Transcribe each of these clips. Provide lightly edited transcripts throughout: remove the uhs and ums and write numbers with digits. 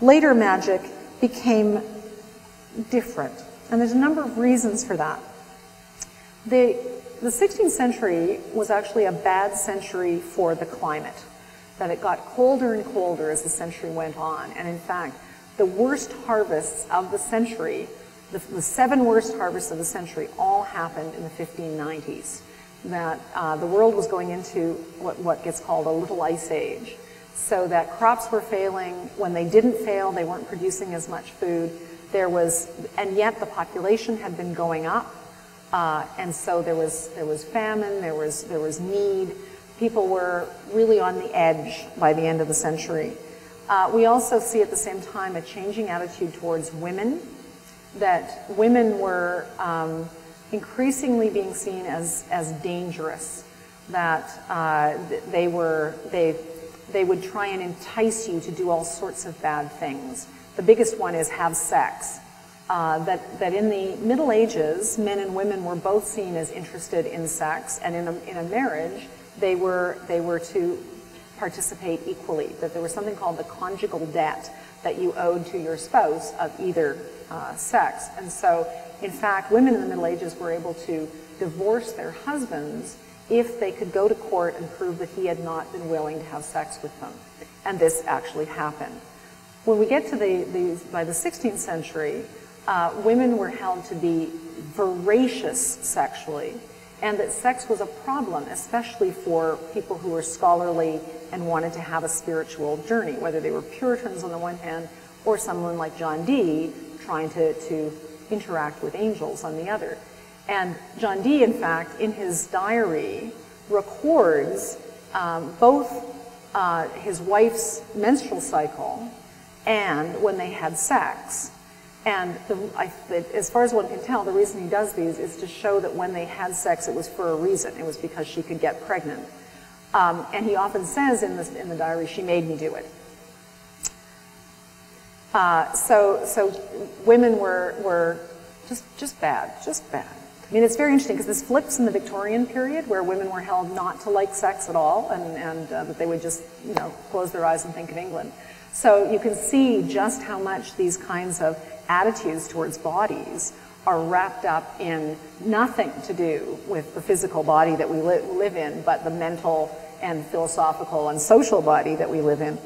later magic became different. And there's a number of reasons for that. The 16th century was actually a bad century for the climate, that it got colder and colder as the century went on. And in fact, the worst harvests of the century, the 7 worst harvests of the century, all happened in the 1590s. That the world was going into what gets called a little ice age. So that crops were failing. When they didn't fail, they weren't producing as much food. And yet the population had been going up. And so there was famine, there was need. People were really on the edge by the end of the century. We also see at the same time a changing attitude towards women, that women were increasingly being seen as dangerous, that they would try and entice you to do all sorts of bad things. The biggest one is have sex. That in the Middle Ages, men and women were both seen as interested in sex, and in a marriage, they were to participate equally. That there was something called the conjugal debt that you owed to your spouse of either sex. And so, in fact, women in the Middle Ages were able to divorce their husbands if they could go to court and prove that he had not been willing to have sex with them. And this actually happened. When we get to by the 16th century, women were held to be voracious sexually, and that sex was a problem, especially for people who were scholarly and wanted to have a spiritual journey, whether they were Puritans on the one hand, or someone like John Dee trying to interact with angels on the other. And John Dee, in fact, in his diary, records both his wife's menstrual cycle and when they had sex. And as far as one can tell, the reason he does these is to show that when they had sex, it was for a reason. It was because she could get pregnant. And he often says in the diary, "She made me do it." So women were just bad. I mean, it's very interesting because this flips in the Victorian period, where women were held not to like sex at all, and that they would just, close their eyes and think of England. So you can see just how much these kinds of attitudes towards bodies are wrapped up in nothing to do with the physical body that we live in, but the mental and philosophical and social body that we live in.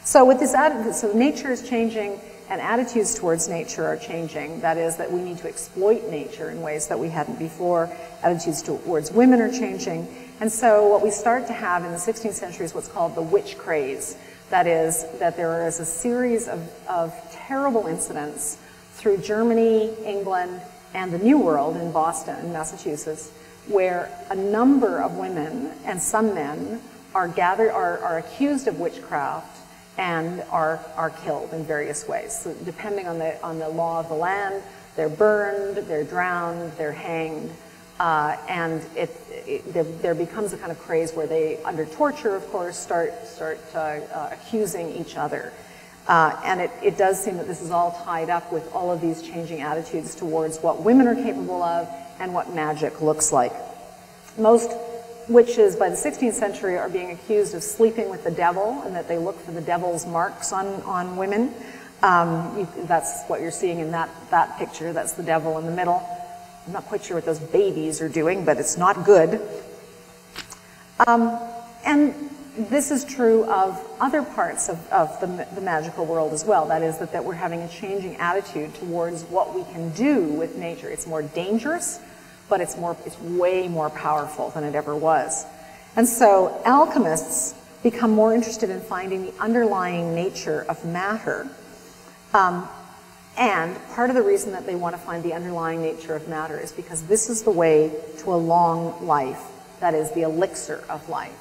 So with this attitude, so nature is changing and attitudes towards nature are changing. That is, that we need to exploit nature in ways that we hadn't before. Attitudes towards women are changing. And so what we start to have in the 16th century is what's called the witch craze. That is, that there is a series of terrible incidents through Germany, England, and the New World in Boston, in Massachusetts, where a number of women and some men are accused of witchcraft and are killed in various ways. So depending on the law of the land, they're burned, they're drowned, they're hanged, and there becomes a kind of craze where they, under torture, of course, start accusing each other. And it does seem that this is all tied up with all of these changing attitudes towards what women are capable of and what magic looks like. Most witches by the 16th century are being accused of sleeping with the devil, and that they look for the devil's marks on women. That's what you're seeing in that picture. That's the devil in the middle. I'm not quite sure what those babies are doing, but it's not good. And this is true of other parts of the magical world as well. That is, that we're having a changing attitude towards what we can do with nature. It's more dangerous, but it's way more powerful than it ever was. And so alchemists become more interested in finding the underlying nature of matter. And part of the reason that they want to find the underlying nature of matter is because this is the way to a long life. That is the elixir of life.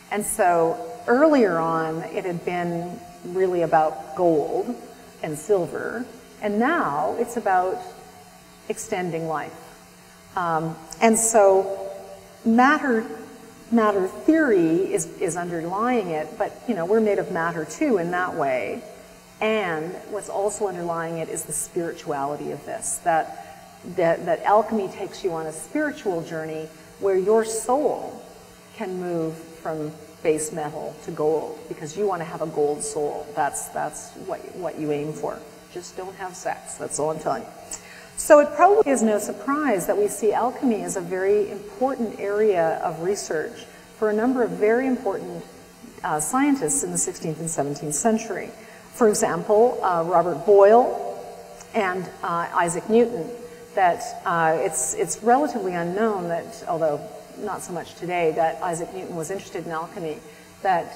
And so earlier on, it had been really about gold and silver, and now it's about extending life. And so matter theory is underlying it, but we're made of matter too in that way. And what's also underlying it is the spirituality of this, that alchemy takes you on a spiritual journey where your soul can move from base metal to gold because you want to have a gold soul. That's what you aim for. Just don't have sex. That's all I'm telling you. So it probably is no surprise that we see alchemy as a very important area of research for a number of very important scientists in the 16th and 17th century. For example, Robert Boyle and Isaac Newton. That it's relatively unknown that, although not so much today, that Isaac Newton was interested in alchemy. That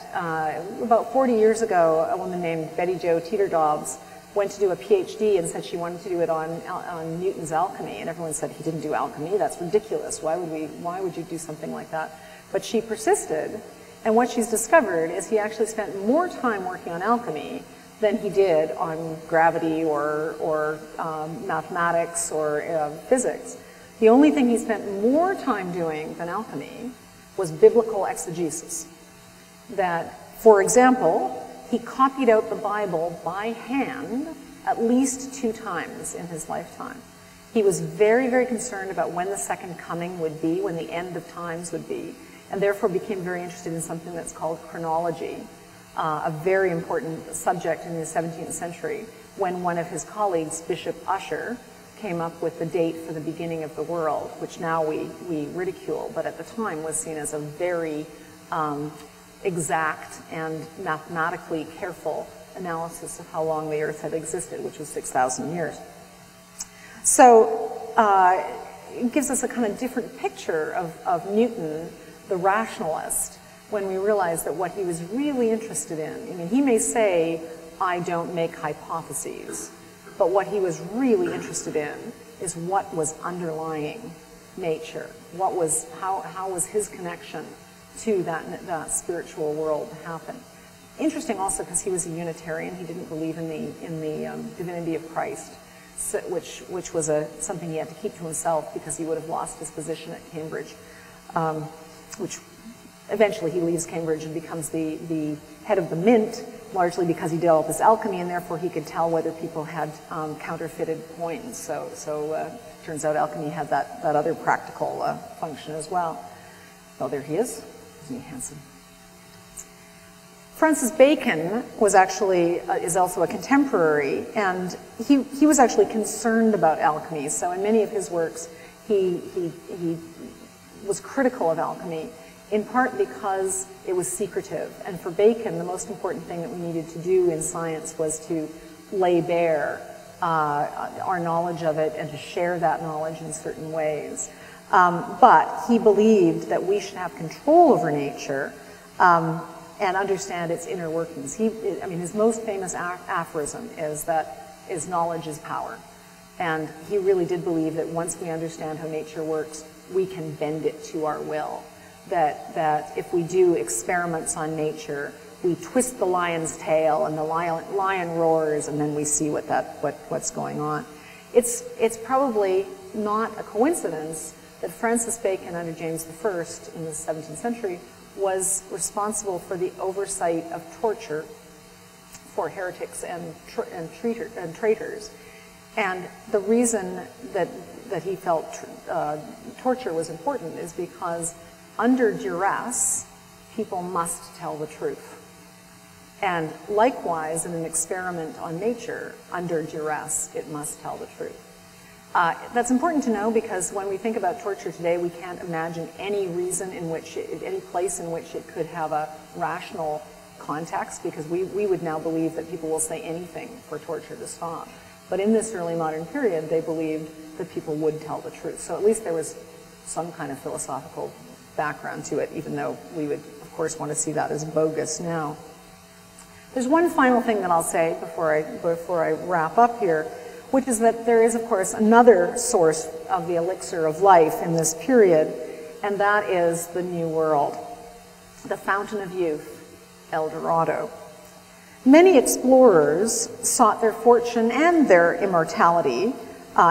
about 40 years ago, a woman named Betty Jo Teeter-Dobbs went to do a PhD and said she wanted to do it on Newton's alchemy, and everyone said he didn't do alchemy. That's ridiculous. Why would you do something like that? But she persisted, and what she's discovered is he actually spent more time working on alchemy than he did on gravity or mathematics or physics. The only thing he spent more time doing than alchemy was biblical exegesis. That, for example, he copied out the Bible by hand at least 2 times in his lifetime. He was very, very concerned about when the second coming would be, when the end of times would be, and therefore became very interested in something that's called chronology, a very important subject in the 17th century, when one of his colleagues, Bishop Ussher, came up with the date for the beginning of the world, which now we ridicule, but at the time was seen as a very exact and mathematically careful analysis of how long the Earth had existed, which was 6,000 years. So it gives us a kind of different picture of Newton, the rationalist, when we realize that what he was really interested in, I mean, he may say, I don't make hypotheses, but what he was really interested in is what was underlying nature. How was his connection to that spiritual world happen? Interesting also because he was a Unitarian. He didn't believe in the divinity of Christ, so, which was something he had to keep to himself because he would have lost his position at Cambridge, which eventually he leaves Cambridge and becomes the head of the mint, largely because he did all this alchemy, and therefore he could tell whether people had counterfeited coins. So turns out alchemy had that other practical function as well. Oh, there he is. Isn't he handsome? Francis Bacon was actually is also a contemporary, and he was actually concerned about alchemy. So in many of his works, he was critical of alchemy, in part because it was secretive. And for Bacon, the most important thing that we needed to do in science was to lay bare our knowledge of it and to share that knowledge in certain ways. But he believed that we should have control over nature and understand its inner workings. His most famous aphorism is knowledge is power. And he really did believe that once we understand how nature works, we can bend it to our will. That if we do experiments on nature, we twist the lion's tail and the lion roars, and then we see what's going on. It's probably not a coincidence that Francis Bacon under James I in the 17th century was responsible for the oversight of torture for heretics and traitors. And the reason that he felt torture was important is because under duress, people must tell the truth. And likewise, in an experiment on nature, under duress, it must tell the truth. That's important to know because when we think about torture today, we can't imagine any reason in which, any place in which it could have a rational context, because we would now believe that people will say anything for torture to stop. But in this early modern period, they believed that people would tell the truth. So at least there was some kind of philosophical background to it, even though we would, of course, want to see that as bogus now. There's one final thing that I'll say before I wrap up here, which is that there is, of course, another source of the elixir of life in this period, and that is the New World, the fountain of youth, El Dorado. Many explorers sought their fortune and their immortality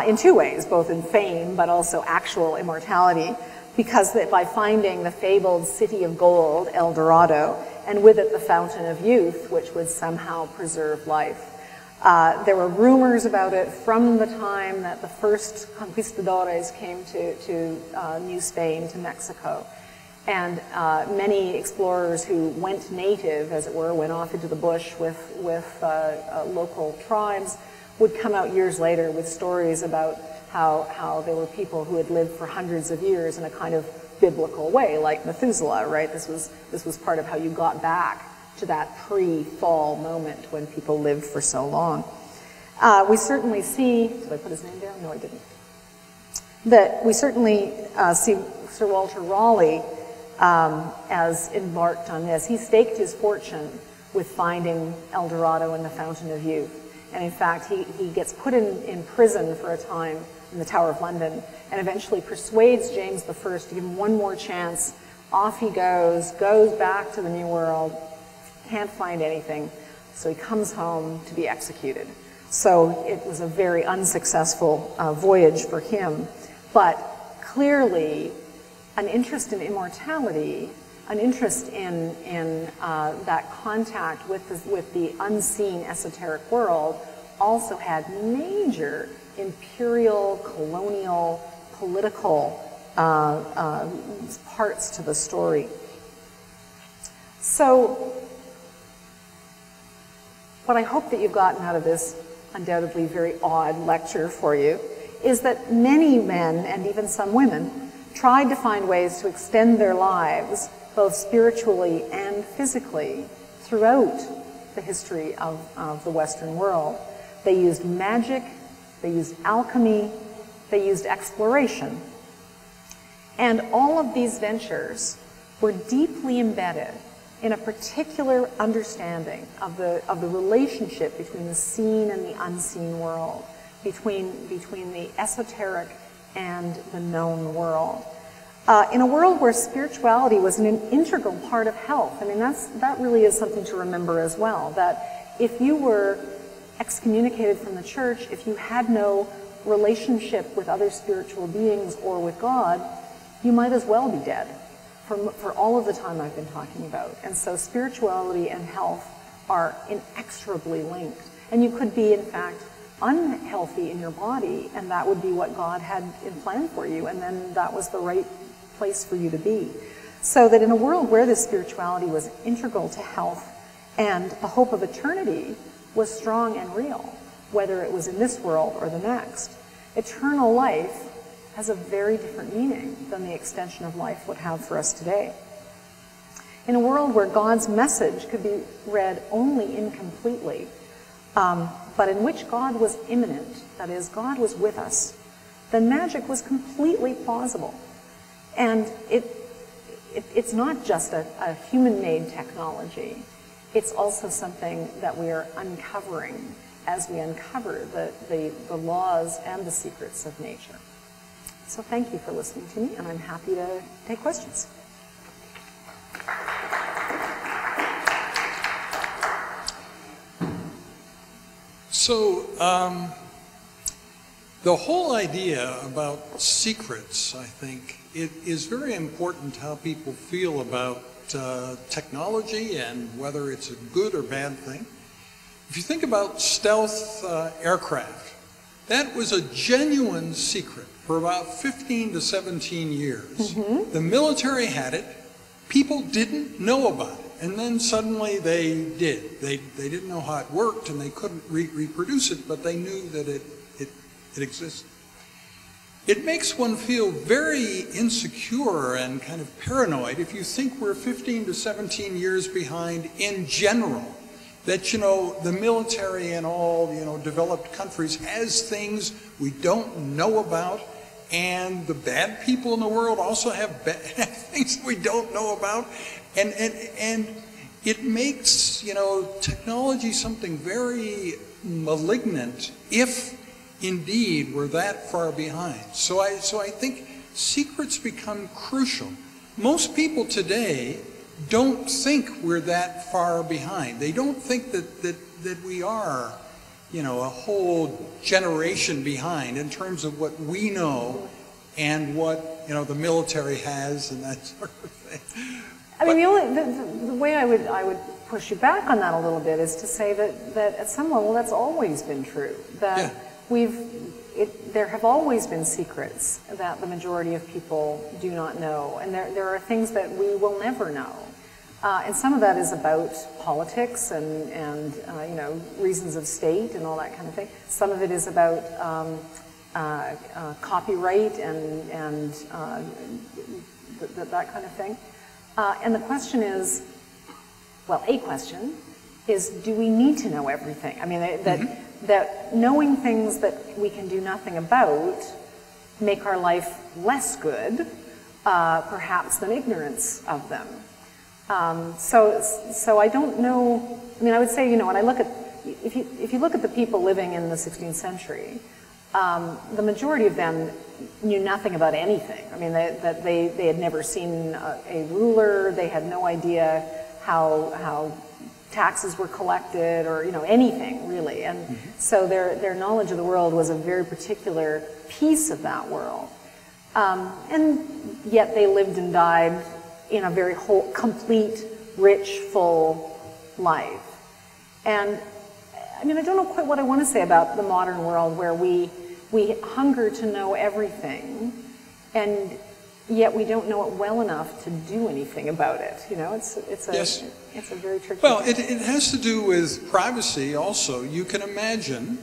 in 2 ways, both in fame but also actual immortality, because by finding the fabled city of gold, El Dorado, and with it the fountain of youth, which would somehow preserve life. There were rumors about it from the time that the first conquistadores came to New Spain, to Mexico. And many explorers who went native, as it were, went off into the bush with local tribes, would come out years later with stories about how there were people who had lived for hundreds of years in a kind of biblical way, like Methuselah, right? This was part of how you got back to that pre-fall moment when people lived for so long. We certainly see, did I put his name down? No, I didn't. That we certainly see Sir Walter Raleigh as embarked on this. He staked his fortune with finding El Dorado and the Fountain of Youth. And in fact, he gets put in prison for a time in the Tower of London and eventually persuades James I to give him one more chance. Off he goes back to the New World, can't find anything, so he comes home to be executed. So it was a very unsuccessful voyage for him. But clearly, an interest in immortality, an interest in that contact with the unseen esoteric world also had major imperial, colonial, political parts to the story. So what I hope that you've gotten out of this undoubtedly very odd lecture for you is that many men, and even some women, tried to find ways to extend their lives, both spiritually and physically, throughout the history of the Western world. They used magic, they used alchemy, they used exploration. And all of these ventures were deeply embedded in a particular understanding of the relationship between the seen and the unseen world, between the esoteric and the known world. In a world where spirituality was an integral part of health, I mean, that really is something to remember as well, that if you were excommunicated from the church, if you had no relationship with other spiritual beings or with God, you might as well be dead for all of the time I've been talking about. And so spirituality and health are inexorably linked. And you could be, in fact, unhealthy in your body, and that would be what God had in plan for you, and then that was the right place for you to be. So that in a world where this spirituality was integral to health and the hope of eternity was strong and real, whether it was in this world or the next, eternal life has a very different meaning than the extension of life would have for us today. In a world where God's message could be read only incompletely, but in which God was immanent, that is, God was with us, then magic was completely plausible. And it's not just a human-made technology, it's also something that we are uncovering as we uncover the laws and the secrets of nature. So thank you for listening to me, and I'm happy to take questions. So the whole idea about secrets, I think, it is very important how people feel about technology and whether it's a good or bad thing. If you think about stealth aircraft, that was a genuine secret for about 15 to 17 years. Mm-hmm. The military had it, people didn't know about it, and then suddenly they did. They didn't know how it worked and they couldn't reproduce it, but they knew that it existed. It makes one feel very insecure and kind of paranoid if you think we're 15 to 17 years behind in general. That, you know, the military in all, you know, developed countries has things we don't know about, and the bad people in the world also have things we don't know about, and it makes, you know, technology something very malignant if indeed we're that far behind. So I think secrets become crucial. Most people today don't think we're that far behind. They don't think that we are, you know, a whole generation behind in terms of what we know and what, you know, the military has and that sort of thing. I mean, the way I would push you back on that a little bit is to say that at some level that's always been true. That there have always been secrets that the majority of people do not know, and there are things that we will never know. And some of that is about politics and you know, reasons of state and all that kind of thing. Some of it is about copyright and that kind of thing. And the question is, well, a question is, do we need to know everything? I mean, that knowing things that we can do nothing about make our life less good, perhaps, than ignorance of them. So I don't know. I mean, I would say, you know, when I look at, if you look at the people living in the 16th century, the majority of them knew nothing about anything. I mean, they had never seen a ruler. They had no idea how taxes were collected, or, you know, anything really. And so their knowledge of the world was a very particular piece of that world. And yet they lived and died in a very whole, complete, rich, full life. And I mean, I don't know quite what I want to say about the modern world, where we hunger to know everything, and yet we don't know it well enough to do anything about it. You know, it's a very tricky Well, thing. it has to do with privacy also. You can imagine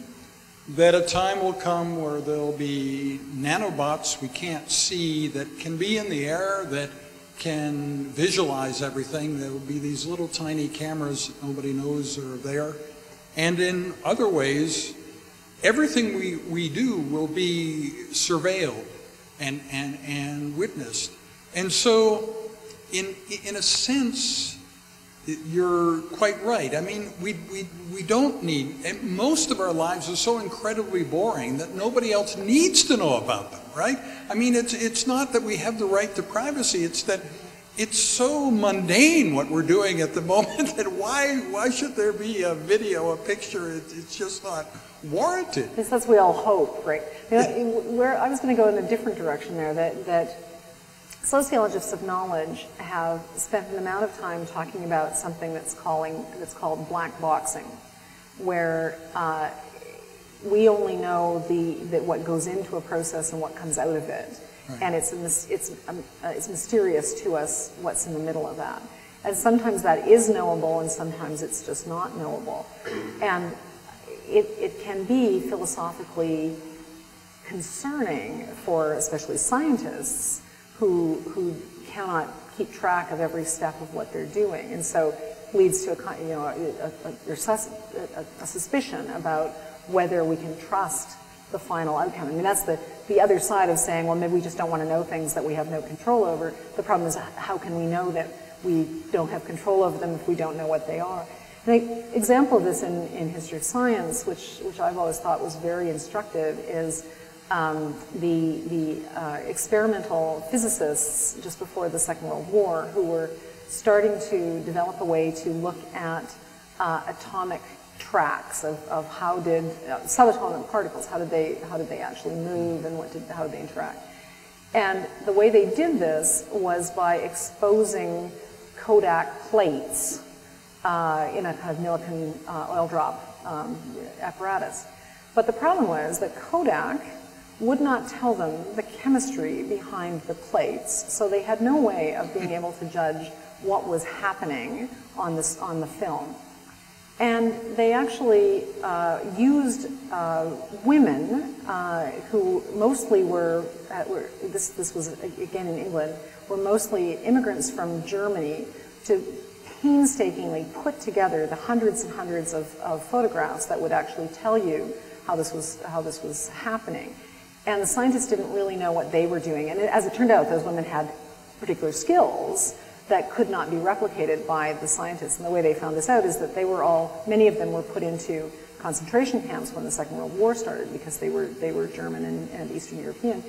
that a time will come where there'll be nanobots we can't see that can be in the air, that can visualize everything. There will be these little tiny cameras that nobody knows are there. And in other ways, everything we do will be surveilled and witnessed. And so, in a sense, you're quite right. I mean, we don't need, and most of our lives are so incredibly boring that nobody else needs to know about them, right? I mean, it's not that we have the right to privacy, it's that it's so mundane what we're doing at the moment that why should there be a video, a picture? It's just not warranted. At least that's what we all hope, right? You know, I was going to go in a different direction there, that sociologists of knowledge have spent an amount of time talking about something that's called black boxing, where we only know what goes into a process and what comes out of it. Right. And it's mysterious to us what's in the middle of that. And sometimes that is knowable, and sometimes it's just not knowable. And it can be philosophically concerning for especially scientists who cannot keep track of every step of what they're doing, and so leads to a suspicion about whether we can trust the final outcome. I mean, that's the other side of saying, well, maybe we just don't want to know things that we have no control over. The problem is, how can we know that we don't have control over them if we don't know what they are? An example of this in history of science, which I've always thought was very instructive, is the experimental physicists just before the Second World War, who were starting to develop a way to look at atomic tracks of how did subatomic particles, how did they actually move, and how did they interact. And the way they did this was by exposing Kodak plates in a kind of Millikan oil drop apparatus. But the problem was that Kodak would not tell them the chemistry behind the plates, so they had no way of being able to judge what was happening on the film. And they actually used women who mostly this was again in England, were mostly immigrants from Germany, to painstakingly put together the hundreds and hundreds of photographs that would actually tell you how this was happening. And the scientists didn't really know what they were doing. And as it turned out, those women had particular skills that could not be replicated by the scientists. And the way they found this out is that many of them were put into concentration camps when the Second World War started, because they were German and Eastern European.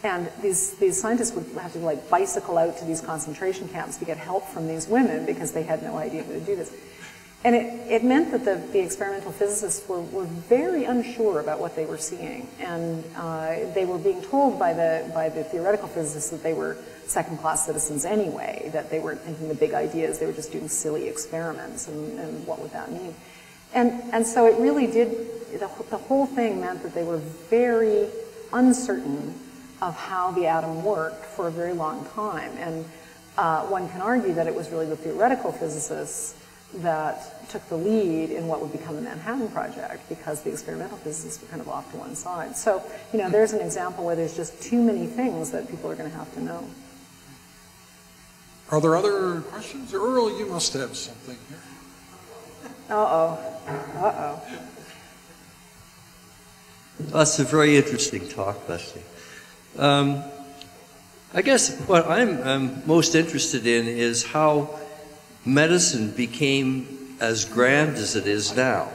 And these scientists would have to like bicycle out to these concentration camps to get help from these women, because they had no idea how to do this. And it meant that the experimental physicists were very unsure about what they were seeing. And they were being told by the theoretical physicists that they were second-class citizens anyway, that they weren't thinking the big ideas, they were just doing silly experiments, and what would that mean? And so it really did, the whole thing meant that they were very uncertain of how the atom worked for a very long time. And one can argue that it was really the theoretical physicists that took the lead in what would become the Manhattan Project, because the experimental physicists were kind of off to one side. So, you know, there's an example where there's just too many things that people are going to have to know. Are there other questions? Earl, you must have something here. Well, that's a very interesting talk, Lesley. I guess what I'm most interested in is how medicine became as grand as it is now.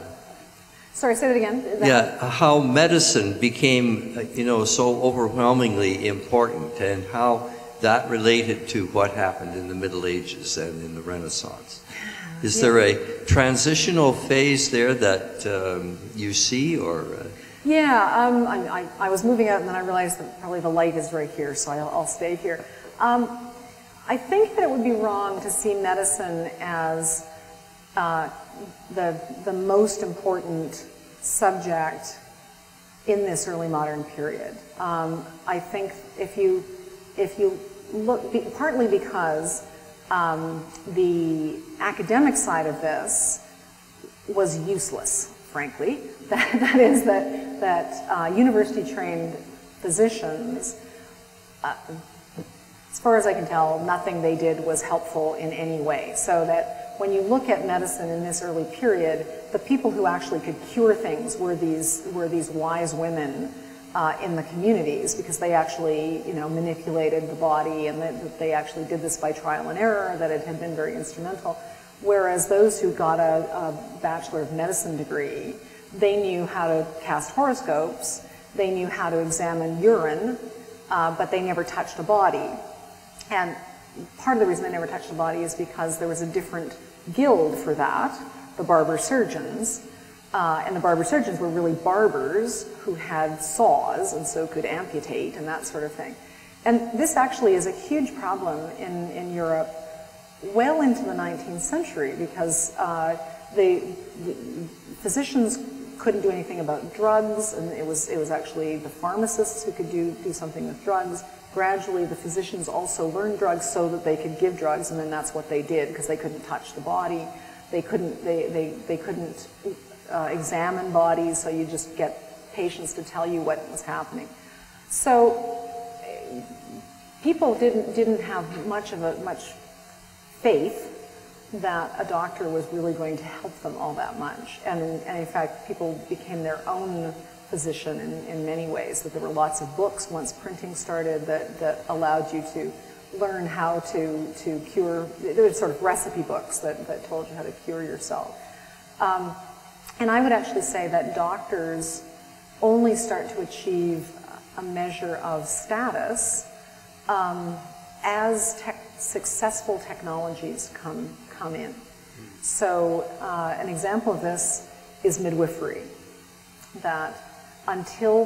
Sorry, say that again. Yeah, how medicine became, you know, so overwhelmingly important, and how that related to what happened in the Middle Ages and in the Renaissance. Is there a transitional phase there that you see, or? Yeah, I was moving out, and then I realized that probably the light is right here, so I'll stay here. I think that it would be wrong to see medicine as the most important subject in this early modern period. I think if you look, partly because the academic side of this was useless, frankly. That is that university-trained physicians, as far as I can tell, nothing they did was helpful in any way. So that when you look at medicine in this early period, the people who actually could cure things were these wise women in the communities, because they actually, you know, manipulated the body, and that they actually did this by trial and error, that it had been very instrumental. Whereas those who got a Bachelor of Medicine degree, they knew how to cast horoscopes, they knew how to examine urine, but they never touched a body. And part of the reason they never touched a body is because there was a different guild for that, the barber surgeons. And the barber surgeons were really barbers who had saws and so could amputate and that sort of thing. And this actually is a huge problem in Europe well into the 19th century, because the physicians couldn't do anything about drugs, and it was actually the pharmacists who could do something with drugs. Gradually, the physicians also learned drugs so that they could give drugs, and then that's what they did, because they couldn't touch the body. They couldn't examine bodies, so you just get patients to tell you what was happening. So people didn't have much faith that a doctor was really going to help them all that much. And in fact, people became their own physician in many ways, that there were lots of books once printing started that allowed you to learn how to cure. There were sort of recipe books that told you how to cure yourself. And I would actually say that doctors only start to achieve a measure of status as successful technologies come in. So an example of this is midwifery, that until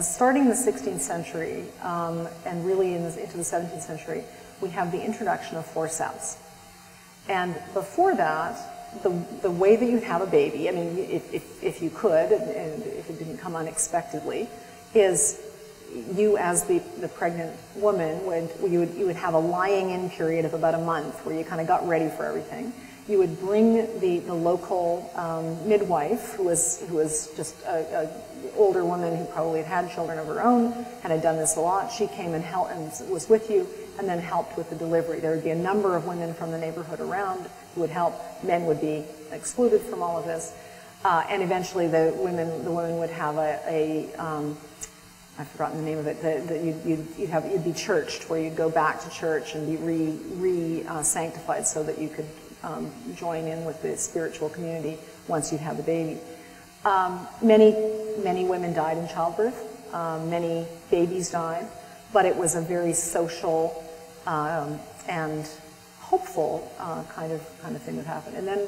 starting in the 16th century and really into the 17th century, we have the introduction of forceps. And before that, the way that you'd have a baby, I mean, if you could, and if it didn't come unexpectedly, is you as the pregnant woman you would have a lying-in period of about a month where you kind of got ready for everything. You would bring the local midwife, who was just an older woman who probably had children of her own and had done this a lot. She came and helped and was with you, and then helped with the delivery. There would be a number of women from the neighborhood around who would help. Men would be excluded from all of this, and eventually the women would have I've forgotten the name of it. You'd be churched, where you'd go back to church and be sanctified so that you could join in with the spiritual community once you'd have the baby. Many women died in childbirth. Many babies died, but it was a very social and hopeful kind of thing that happened. And then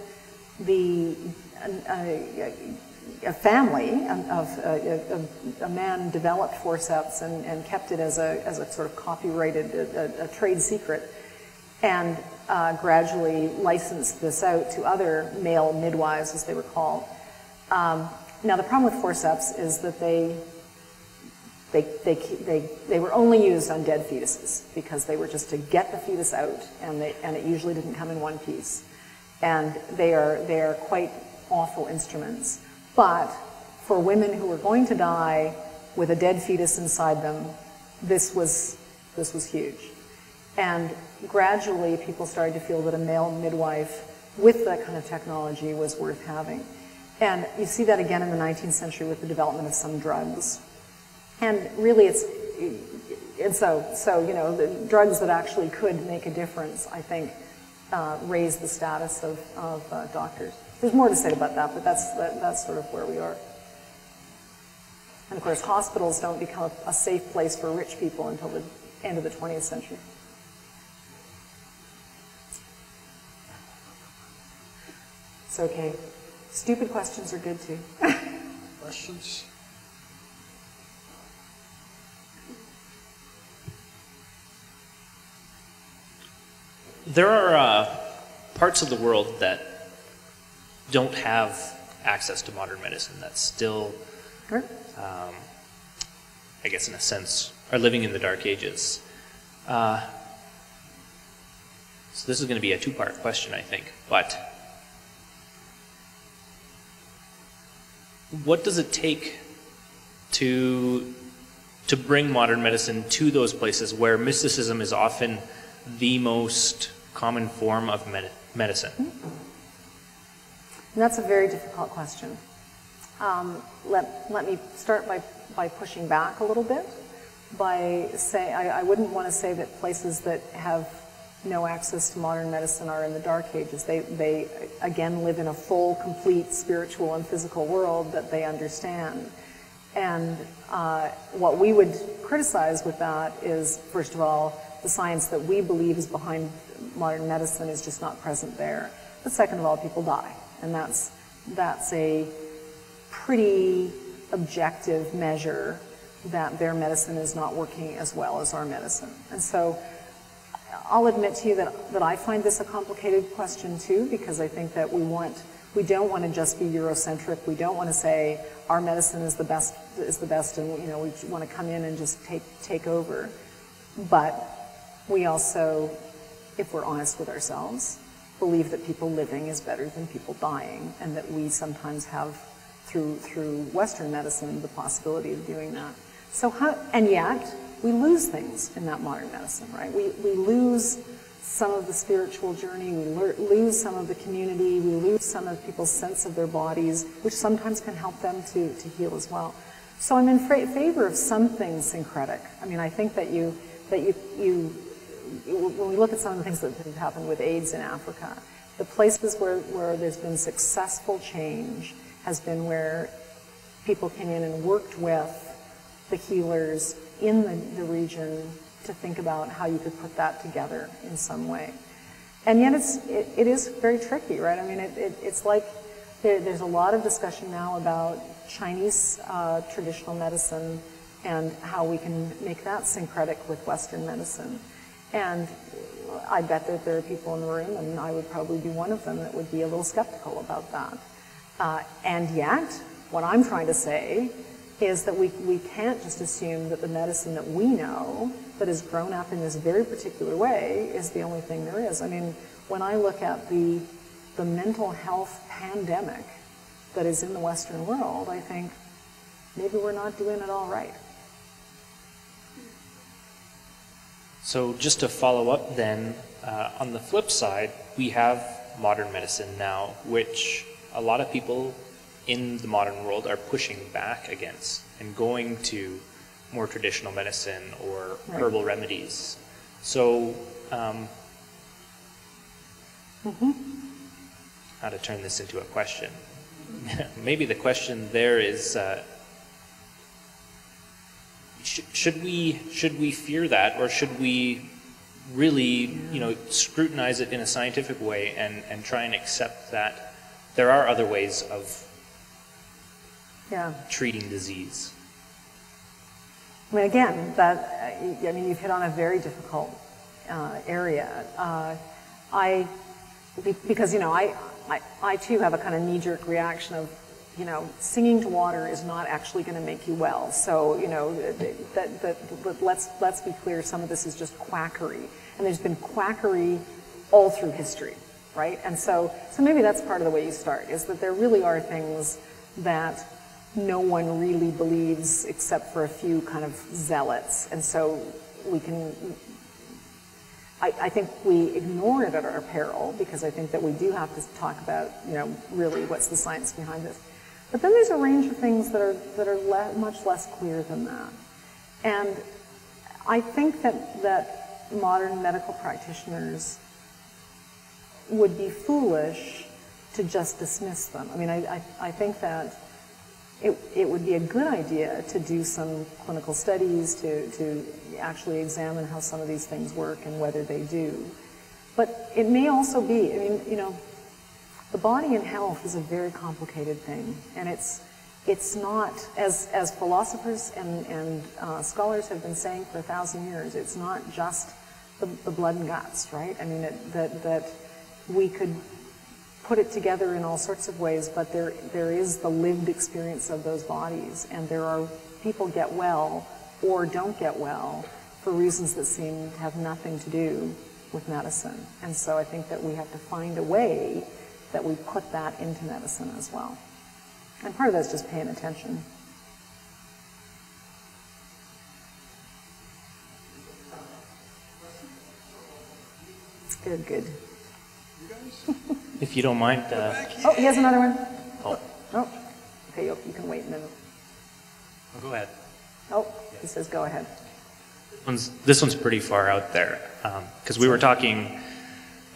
a family of a man developed forceps and kept it as a sort of copyrighted a trade secret, and gradually licensed this out to other male midwives, as they were called. Now the problem with forceps is that they were only used on dead fetuses because they were just to get the fetus out, and it usually didn't come in one piece. And they are quite awful instruments. But for women who were going to die with a dead fetus inside them, this was huge. And gradually people started to feel that a male midwife with that kind of technology was worth having. And you see that again in the 19th century with the development of some drugs. And really so the drugs that actually could make a difference, I think, raised the status of doctors. There's more to say about that, but that's sort of where we are. And of course, hospitals don't become a safe place for rich people until the end of the 20th century. It's okay. Stupid questions are good too. Questions? There are parts of the world that don't have access to modern medicine, that still, Sure. I guess in a sense, are living in the Dark Ages. So this is going to be a two-part question, I think. But what does it take to bring modern medicine to those places where mysticism is often the most common form of medicine? And that's a very difficult question. Let me start by pushing back a little bit. By saying, I wouldn't want to say that places that have no access to modern medicine are in the Dark Ages. They again live in a full, complete spiritual and physical world that they understand. And what we would criticize with that is, first of all, the science that we believe is behind modern medicine is just not present there. But second of all, people die. And that's a pretty objective measure that their medicine is not working as well as our medicine. And so I'll admit to you that I find this a complicated question too, because I think that we don't want to just be Eurocentric. We don't want to say our medicine is the best, and we want to come in and just take over. But we also, if we're honest with ourselves, believe that people living is better than people dying, and that we sometimes have, through Western medicine, the possibility of doing that. So and yet, we lose things in that modern medicine, right? We lose some of the spiritual journey, we lose some of the community, we lose some of people's sense of their bodies, which sometimes can help them to heal as well. So I'm in favor of something syncretic. I mean, I think that when we look at some of the things that have happened with AIDS in Africa, the places where there's been successful change has been where people came in and worked with the healers in the region to think about how you could put that together in some way. And yet it is very tricky, right? I mean, it's like there's a lot of discussion now about Chinese traditional medicine and how we can make that syncretic with Western medicine. And I bet that there are people in the room, and I would probably be one of them, that would be a little skeptical about that. And yet, what I'm trying to say is that we can't just assume that the medicine that we know that has grown up in this very particular way is the only thing there is. I mean, when I look at the mental health pandemic that is in the Western world, I think maybe we're not doing it all right. So just to follow up then, on the flip side, we have modern medicine now, which a lot of people in the modern world are pushing back against and going to more traditional medicine or herbal remedies. So how to turn this into a question? Maybe the question there is, should we fear that, or should we really, scrutinize it in a scientific way and try and accept that there are other ways of treating disease? I mean, again, you've hit on a very difficult area. Because I too have a kind of knee-jerk reaction of, singing to water is not actually going to make you well. So, let's be clear, some of this is just quackery. And there's been quackery all through history, right? And so maybe that's part of the way you start, is that there really are things that no one really believes except for a few kind of zealots. And so I think we ignore it at our peril, because I think that we do have to talk about, really what's the science behind this. But then there's a range of things that are much less clear than that. And I think that modern medical practitioners would be foolish to just dismiss them. I mean, I think that it would be a good idea to do some clinical studies to actually examine how some of these things work and whether they do. But it may also be, the body and health is a very complicated thing, and it's not, as philosophers and scholars have been saying for 1,000 years, it's not just the blood and guts, right? I mean, that we could put it together in all sorts of ways, but there is the lived experience of those bodies, and there are people get well or don't get well for reasons that seem to have nothing to do with medicine. And so I think that we have to find a way that we put that into medicine as well. And part of that is just paying attention. Good. If you don't mind. Oh, he has another one. Oh. Okay, you can wait a minute. Oh, go ahead. Oh, he says go ahead. This one's pretty far out there, because we were talking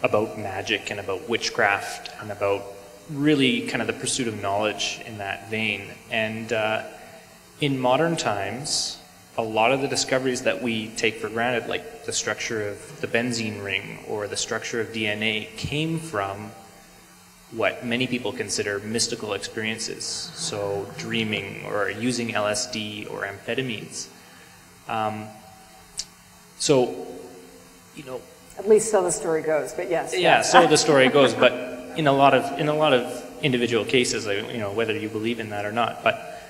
about magic and about witchcraft and about really kind of the pursuit of knowledge in that vein. And in modern times, a lot of the discoveries that we take for granted, like the structure of the benzene ring or the structure of DNA, came from what many people consider mystical experiences, so dreaming or using LSD or amphetamines. At least so the story goes, but yes. Yeah, so the story goes, but in a lot of individual cases, whether you believe in that or not, but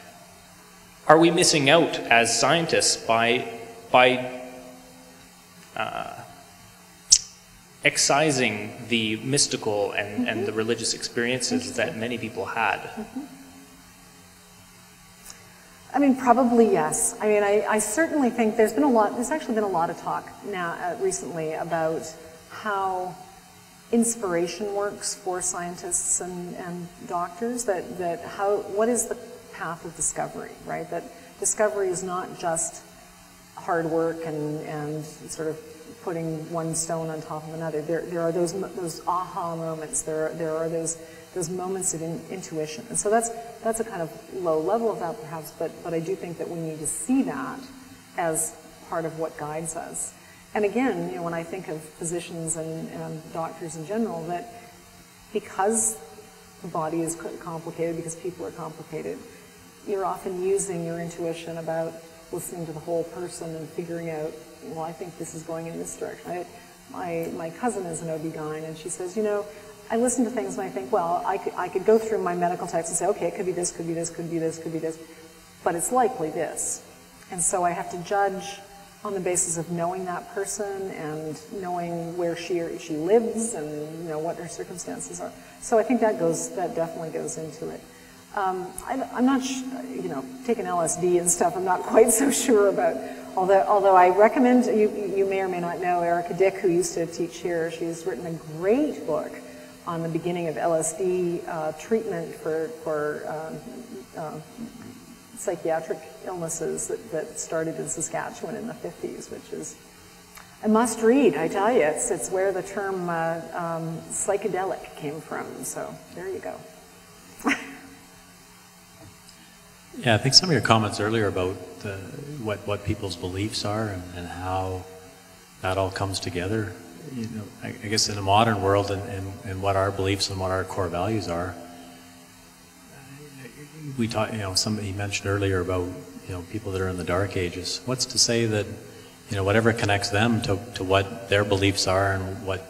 are we missing out as scientists by excising the mystical and the religious experiences that many people had? I mean, probably yes. I mean, I certainly think there's actually been a lot of talk now recently about how inspiration works for scientists and doctors, what is the path of discovery, right? That discovery is not just hard work and sort of putting one stone on top of another. There are those aha moments. There are those moments of intuition, and so that's a kind of low level of that perhaps. But I do think that we need to see that as part of what guides us. And again, when I think of physicians and doctors in general, that because the body is complicated, because people are complicated, you're often using your intuition about listening to the whole person and figuring out, well, I think this is going in this direction. My cousin is an OB-GYN, and she says, I listen to things and I think, well, I could go through my medical text and say, okay, it could be this, could be this, could be this, could be this, but it's likely this. And so I have to judge on the basis of knowing that person and knowing where she lives and what her circumstances are. So I think that definitely goes into it. I'm not, taking LSD and stuff, I'm not quite so sure about, although I recommend, you may or may not know Erica Dick, who used to teach here. She's written a great book on the beginning of LSD treatment for psychiatric illnesses that started in Saskatchewan in the 50s, which is a must read, I tell you. It's where the term psychedelic came from, so there you go. Yeah, I think some of your comments earlier about what people's beliefs are and how that all comes together. I guess in a modern world and what our beliefs and what our core values are. We talked, somebody mentioned earlier about people that are in the dark ages. What's to say that whatever connects them to what their beliefs are and what,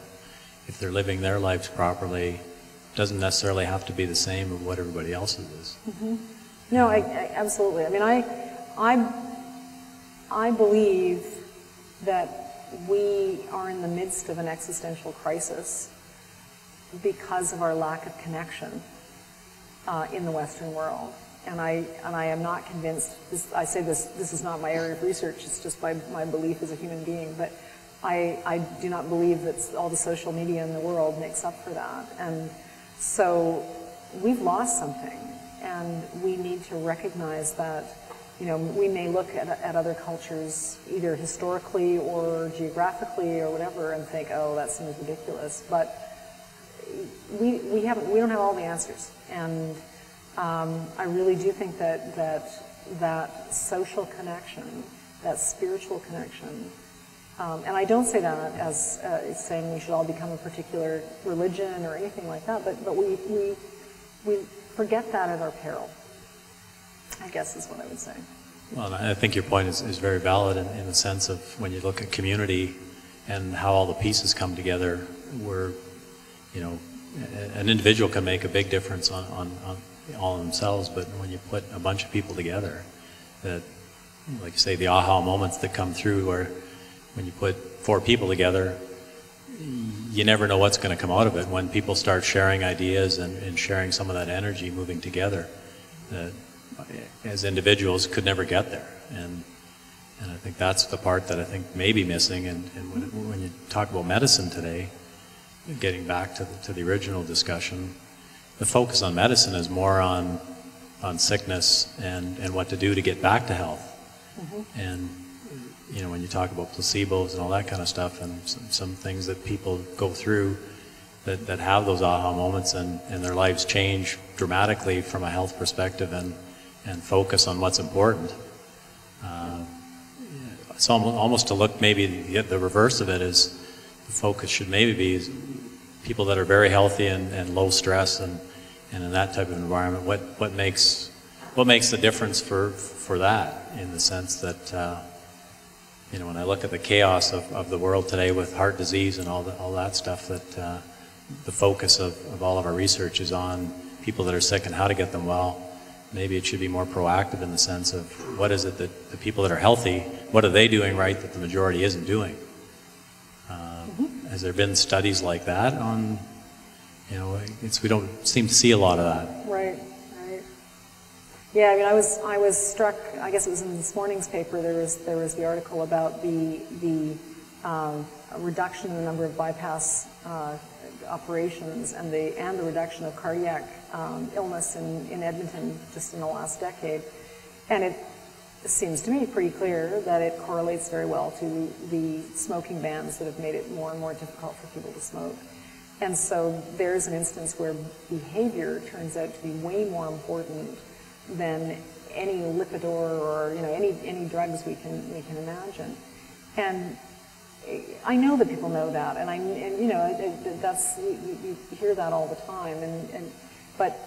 if they're living their lives properly, doesn't necessarily have to be the same of what everybody else's is. No, I absolutely. I mean, I believe that we are in the midst of an existential crisis because of our lack of connection in the Western world. And I am not convinced, I say this is not my area of research, it's just my belief as a human being, but I do not believe that all the social media in the world makes up for that. And so we've lost something, and we need to recognize that, you know, we may look at other cultures either historically or geographically or whatever and think, oh, that seems ridiculous, but we don't have all the answers. And I really do think that social connection, that spiritual connection, and I don't say that as saying we should all become a particular religion or anything like that, but we forget that at our peril, I guess is what I would say. Well, I think your point is very valid in the sense of when you look at community and how all the pieces come together, where, you know, an individual can make a big difference on all themselves, but when you put a bunch of people together, that, like you say, the aha moments that come through, where when you put 4 people together, you never know what's going to come out of it. When people start sharing ideas and sharing some of that energy moving together, that as individuals could never get there. And I think that's the part that I think may be missing. And when you talk about medicine today, getting back to the original discussion, the focus on medicine is more on sickness and what to do to get back to health. And, you know, when you talk about placebos and all that kind of stuff, and some things that people go through that have those aha moments, and their lives change dramatically from a health perspective, and focus on what's important. It's almost to look, maybe the reverse of it is, the focus should maybe be people that are very healthy and low stress and in that type of environment. What makes the difference for that, in the sense that, you know, when I look at the chaos of the world today with heart disease and all that stuff, that the focus of all of our research is on people that are sick and how to get them well. Maybe it should be more proactive in the sense of, what is it that the people that are healthy, what are they doing right that the majority isn't doing? Has there been studies like that on, you know, we don't seem to see a lot of that. Right. Yeah, I mean, I was struck, I guess it was in this morning's paper, there was the article about the reduction in the number of bypass operations and the reduction of cardiac illness in Edmonton just in the last decade. And it seems to me pretty clear that it correlates very well to the smoking bans that have made it more and more difficult for people to smoke. And so there's an instance where behavior turns out to be way more important than any Lipitor or, you know, any drugs we can imagine. And I know that people know that, and you know, that's, you hear that all the time. But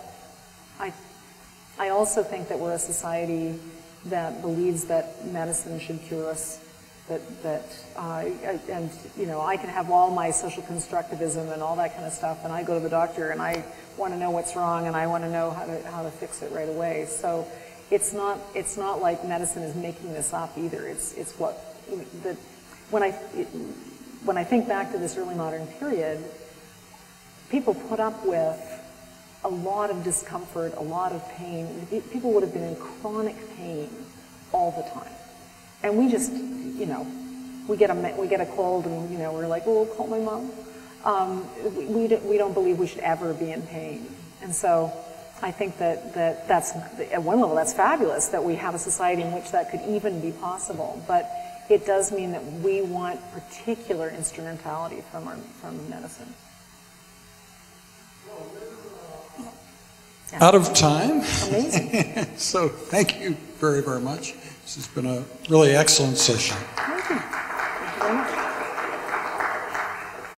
I also think that we're a society that believes that medicine should cure us. And you know, I can have all my social constructivism and all that kind of stuff, and I go to the doctor and I want to know what's wrong and I want to know how to fix it right away. So it's not like medicine is making this up either. It's what when I think back to this early modern period, people put up with a lot of discomfort, a lot of pain. People would have been in chronic pain all the time. And we just, you know, we get a cold and, you know, we're like, oh, call my mom. We don't believe we should ever be in pain. And so I think that's, at one level, that's fabulous that we have a society in which that could even be possible. But it does mean that we want particular instrumentality from medicine. Out of time. Amazing. So thank you very, very much. This has been a really excellent session. Thank you. Thank you very much.